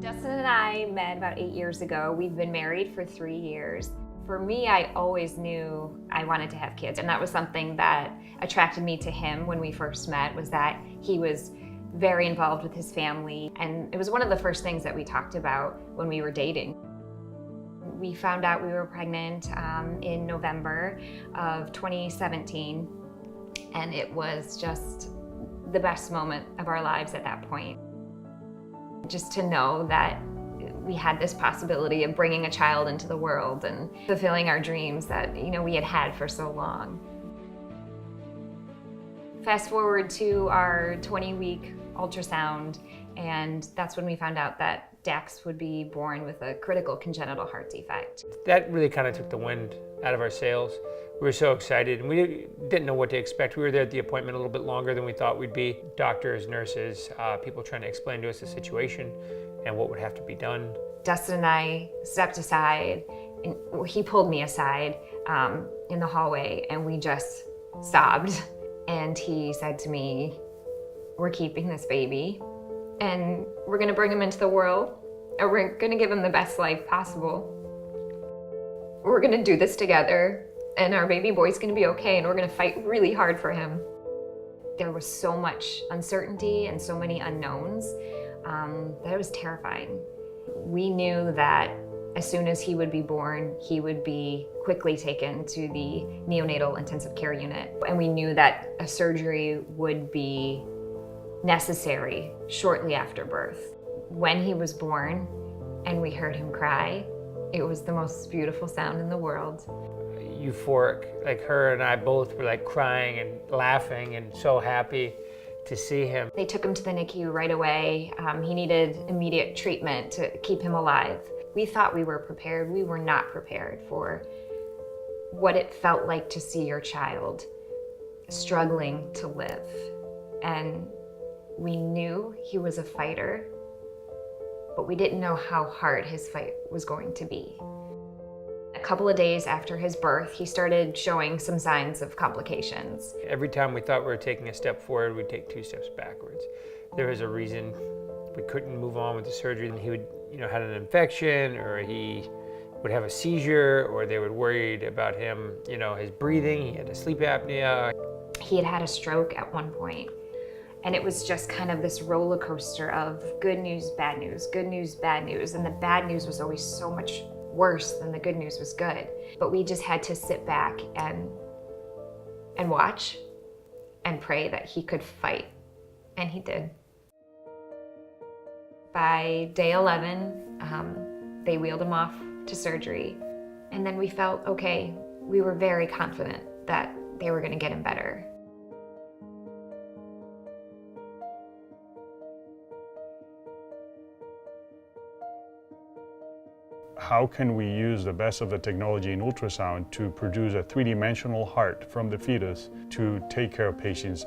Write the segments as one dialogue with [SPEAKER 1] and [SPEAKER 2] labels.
[SPEAKER 1] Justin and I met about 8 years ago. We've been married for 3 years. For me, I always knew I wanted to have kids, and that was something that attracted me to him when we first met, was that he was very involved with his family, and it was one of the first things that we talked about when we were dating. We found out we were pregnant in November of 2017, and it was just the best moment of our lives at that point. Just to know that we had this possibility of bringing a child into the world and fulfilling our dreams that we had had for so long. Fast forward to our 20-week ultrasound, and that's when we found out that Dax would be born with a critical congenital heart defect.
[SPEAKER 2] That really kind of took the wind out of our sails. We were so excited, and we didn't know what to expect. We were there at the appointment a little bit longer than we thought we'd be. Doctors, nurses, people trying to explain to us the situation and what would have to be done.
[SPEAKER 1] Dustin and I stepped aside, and he pulled me aside in the hallway, and we just sobbed. And he said to me, "We're keeping this baby, and we're gonna bring him into the world, and we're gonna give him the best life possible. We're gonna do this together, and our baby boy's gonna be okay, and we're gonna fight really hard for him." There was so much uncertainty and so many unknowns that it was terrifying. We knew that as soon as he would be born, he would be quickly taken to the neonatal intensive care unit. And we knew that a surgery would be necessary shortly after birth. When he was born and we heard him cry, it was the most beautiful sound in the world.
[SPEAKER 2] Euphoric, like her and I both were like crying and laughing and so happy to see him.
[SPEAKER 1] They took him to the NICU right away. He needed immediate treatment to keep him alive. We thought we were prepared. We were not prepared for what it felt like to see your child struggling to live. And we knew he was a fighter, but we didn't know how hard his fight was going to be. A couple of days after his birth, he started showing some signs of complications.
[SPEAKER 2] Every time we thought we were taking a step forward, we'd take 2 steps backwards. There was a reason we couldn't move on with the surgery, and he would, had an infection, or he would have a seizure, or they were worried about him, his breathing. He had a sleep apnea.
[SPEAKER 1] He had had a stroke at one point, and it was just kind of this roller coaster of good news, bad news, good news, bad news, and the bad news was always so much worse than the good news was good. But we just had to sit back and watch and pray that he could fight, and he did. By day 11, they wheeled him off to surgery, and then we felt okay. We were very confident that they were going to get him better.
[SPEAKER 3] How can we use the best of the technology in ultrasound to produce a 3-dimensional heart from the fetus to take care of patients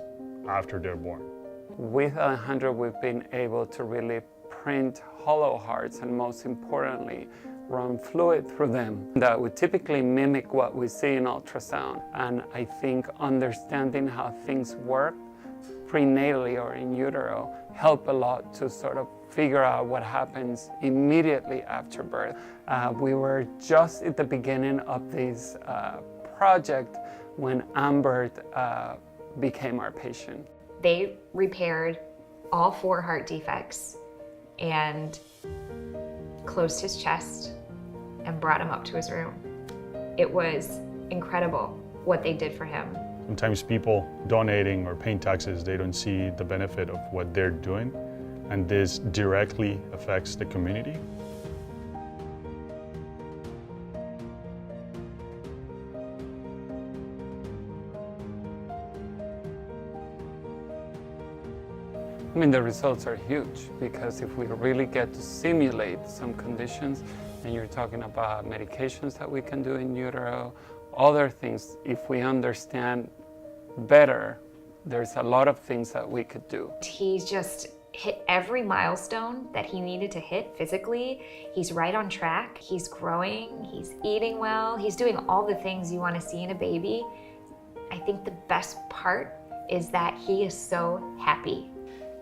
[SPEAKER 3] after they're born?
[SPEAKER 4] With 100, we've been able to really print hollow hearts, and most importantly, run fluid through them that would typically mimic what we see in ultrasound. And I think understanding how things work prenatally or in utero help a lot to sort of figure out what happens immediately after birth. We were just at the beginning of this project when Ambert became our patient.
[SPEAKER 1] They repaired all 4 heart defects and closed his chest and brought him up to his room. It was incredible what they did for him.
[SPEAKER 3] Sometimes people donating or paying taxes, they don't see the benefit of what they're doing, and this directly affects the community.
[SPEAKER 4] I mean, the results are huge, because if we really get to simulate some conditions, and you're talking about medications that we can do in utero, other things, if we understand better, there's a lot of things that we could do.
[SPEAKER 1] He's just hit every milestone that he needed to hit physically. He's right on track. He's growing, he's eating well, he's doing all the things you want to see in a baby. I think the best part is that he is so happy.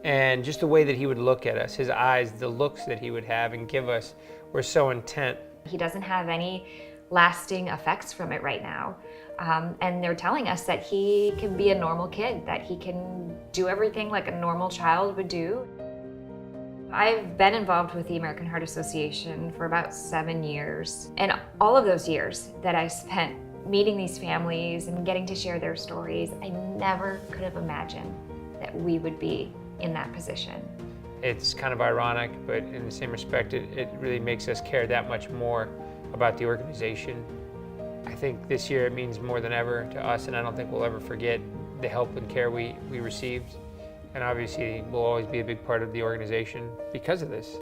[SPEAKER 2] And just the way that he would look at us, his eyes, the looks that he would have and give us were so intent.
[SPEAKER 1] He doesn't have any lasting effects from it right now. And they're telling us that he can be a normal kid, that he can do everything like a normal child would do. I've been involved with the American Heart Association for about 7 years. And all of those years that I spent meeting these families and getting to share their stories, I never could have imagined that we would be in that position.
[SPEAKER 2] It's kind of ironic, but in the same respect, it really makes us care that much more about the organization. I think this year it means more than ever to us, and I don't think we'll ever forget the help and care we received. And obviously, we'll always be a big part of the organization because of this.